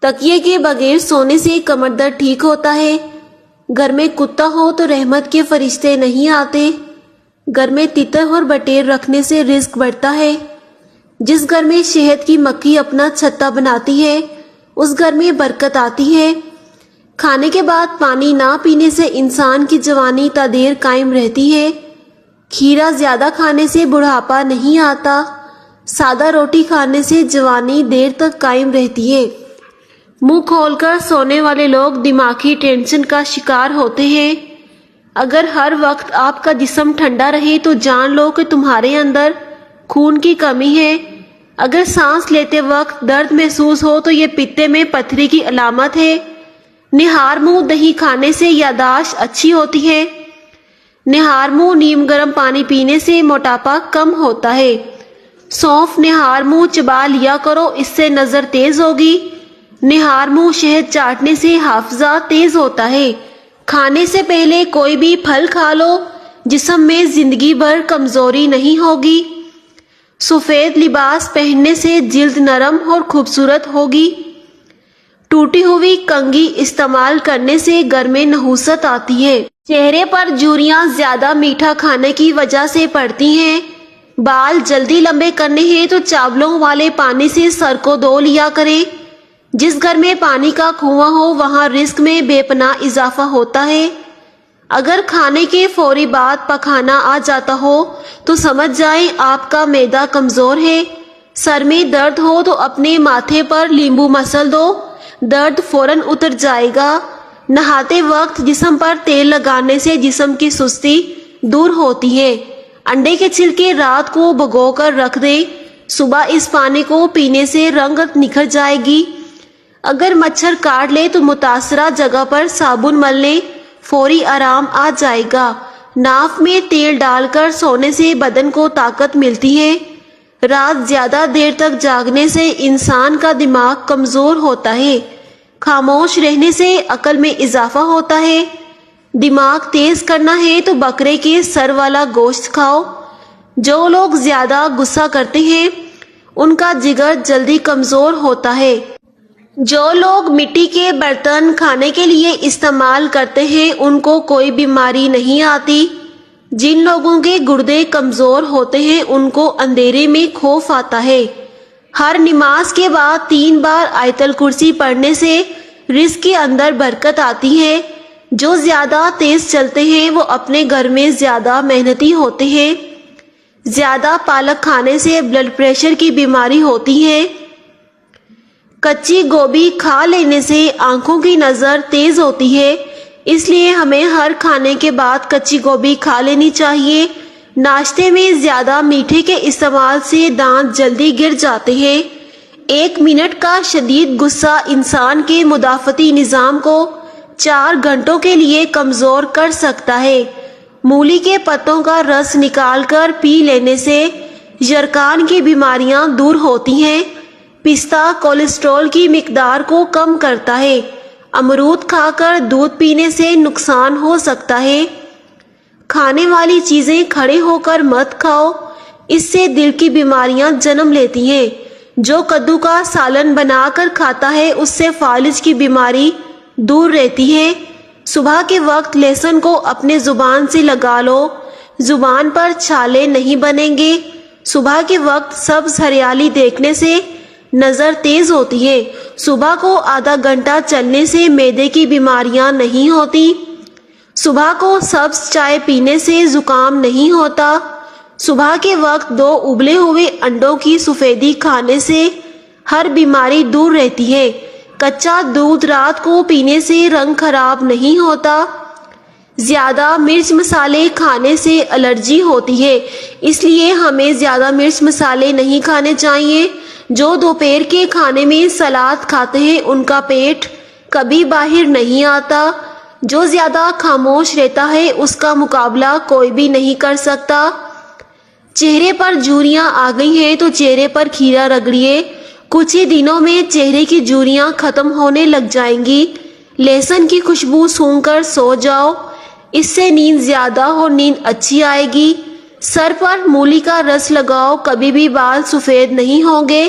تکیے کے بغیر سونے سے کمر درد ٹھیک ہوتا ہے۔ گھر میں کتا ہو تو رحمت کے فرشتے نہیں آتے۔ گھر میں تیتر اور بٹیر رکھنے سے رزق بڑھتا ہے۔ جس گھر میں شہد کی مکھی اپنا چھتا بناتی ہے اس گھر میں برکت آتی ہے۔ کھانے کے بعد پانی نہ پینے سے انسان کی جوانی تا دیر قائم رہتی ہے۔ کھیرا زیادہ کھانے سے بڑھاپا نہیں آتا۔ سادہ روٹی کھانے سے جوانی دیر تک قائم رہتی ہے۔ منہ کھول کر سونے والے لوگ دماغی ٹینشن کا شکار ہوتے ہیں۔ اگر ہر وقت آپ کا جسم ٹھنڈا رہے تو جان لو کہ تمہارے اندر خون کی کمی ہے۔ اگر سانس لیتے وقت درد محسوس ہو تو یہ پتے میں پتھری کی علامت ہے۔ نہار منہ دہی کھانے سے یادداشت اچھی ہوتی ہے۔ نہار منہ نیم گرم پانی پینے سے موٹاپا کم ہوتا ہے۔ سونف نہار منہ چبا لیا کرو، اس سے نظر تیز ہوگی۔ نہار منہ شہد چاٹنے سے حافظہ تیز ہوتا ہے۔ کھانے سے پہلے کوئی بھی پھل کھا لو، جسم میں زندگی بھر کمزوری نہیں ہوگی۔ سفید لباس پہننے سے جلد نرم اور خوبصورت ہوگی۔ ٹوٹی ہوئی کنگھی استعمال کرنے سے گھر میں نحوست آتی ہے۔ چہرے پر جھریاں زیادہ میٹھا کھانے کی وجہ سے پڑتی ہیں۔ بال جلدی لمبے کرنے ہیں تو چاولوں والے پانی سے سر کو دھو لیا کریں۔ جس گھر میں پانی کا کنواں ہو وہاں رزق میں بے پناہ اضافہ ہوتا ہے۔ اگر کھانے کے فوری بعد پخانہ آ جاتا ہو تو سمجھ جائیں آپ کا معدہ کمزور ہے۔ سر میں درد ہو تو اپنے ماتھے پر لیمبو مسل دو، درد فوراً اتر جائے گا۔ نہاتے وقت جسم پر تیل لگانے سے جسم کی سستی دور ہوتی ہے۔ انڈے کے چھلکے رات کو بھگو کر رکھ دیں، صبح اس پانی کو پینے سے رنگت نکھر جائے گی۔ اگر مچھر کاٹ لے تو متاثرہ جگہ پر صابن مل لیں، فوری آرام آ جائے گا۔ ناف میں تیل ڈال کر سونے سے بدن کو طاقت ملتی ہے۔ رات زیادہ دیر تک جاگنے سے انسان کا دماغ کمزور ہوتا ہے۔ خاموش رہنے سے عقل میں اضافہ ہوتا ہے۔ دماغ تیز کرنا ہے تو بکرے کے سر والا گوشت کھاؤ۔ جو لوگ زیادہ غصہ کرتے ہیں ان کا جگر جلدی کمزور ہوتا ہے۔ جو لوگ مٹی کے برتن کھانے کے لیے استعمال کرتے ہیں ان کو کوئی بیماری نہیں آتی۔ جن لوگوں کے گردے کمزور ہوتے ہیں ان کو اندھیرے میں خوف آتا ہے۔ ہر نماز کے بعد 3 بار آیت الکرسی پڑھنے سے رزق کے اندر برکت آتی ہے۔ جو زیادہ تیز چلتے ہیں وہ اپنے گھر میں زیادہ محنتی ہوتے ہیں۔ زیادہ پالک کھانے سے بلڈ پریشر کی بیماری ہوتی ہے۔ کچی گوبھی کھا لینے سے آنکھوں کی نظر تیز ہوتی ہے، اس لیے ہمیں ہر کھانے کے بعد کچی گوبھی کھا لینی چاہیے۔ ناشتے میں زیادہ میٹھے کے استعمال سے دانت جلدی گر جاتے ہیں۔ 1 منٹ کا شدید غصہ انسان کے مدافعتی نظام کو 4 گھنٹوں کے لیے کمزور کر سکتا ہے۔ مولی کے پتوں کا رس نکال کر پی لینے سے یرقان کی بیماریاں دور ہوتی ہیں۔ پستہ کولیسٹرول کی مقدار کو کم کرتا ہے۔ امرود کھا کر دودھ پینے سے نقصان ہو سکتا ہے۔ کھانے والی چیزیں کھڑے ہو کر مت کھاؤ، اس سے دل کی بیماریاں جنم لیتی ہیں۔ جو کدو کا سالن بنا کر کھاتا ہے اس سے فالج کی بیماری دور رہتی ہے۔ صبح کے وقت لہسن کو اپنے زبان سے لگا لو، زبان پر چھالے نہیں بنیں گے۔ صبح کے وقت سبز ہریالی دیکھنے سے نظر تیز ہوتی ہے۔ صبح کو آدھا گھنٹہ چلنے سے معدے کی بیماریاں نہیں ہوتی۔ صبح کو سبز چائے پینے سے زکام نہیں ہوتا۔ صبح کے وقت 2 ابلے ہوئے انڈوں کی سفیدی کھانے سے ہر بیماری دور رہتی ہے۔ کچا دودھ رات کو پینے سے رنگ خراب نہیں ہوتا۔ زیادہ مرچ مسالے کھانے سے الرجی ہوتی ہے، اس لیے ہمیں زیادہ مرچ مسالے نہیں کھانے چاہیے۔ جو دوپہر کے کھانے میں سلاد کھاتے ہیں ان کا پیٹ کبھی باہر نہیں آتا۔ جو زیادہ خاموش رہتا ہے اس کا مقابلہ کوئی بھی نہیں کر سکتا۔ چہرے پر جھریاں آ گئی ہیں تو چہرے پر کھیرا رگڑیے، کچھ ہی دنوں میں چہرے کی جھریاں ختم ہونے لگ جائیں گی۔ لہسن کی خوشبو سونگھ کر سو جاؤ، اس سے نیند زیادہ اور نیند اچھی آئے گی۔ سر پر مولی کا رس لگاؤ، کبھی بھی بال سفید نہیں ہوں گے۔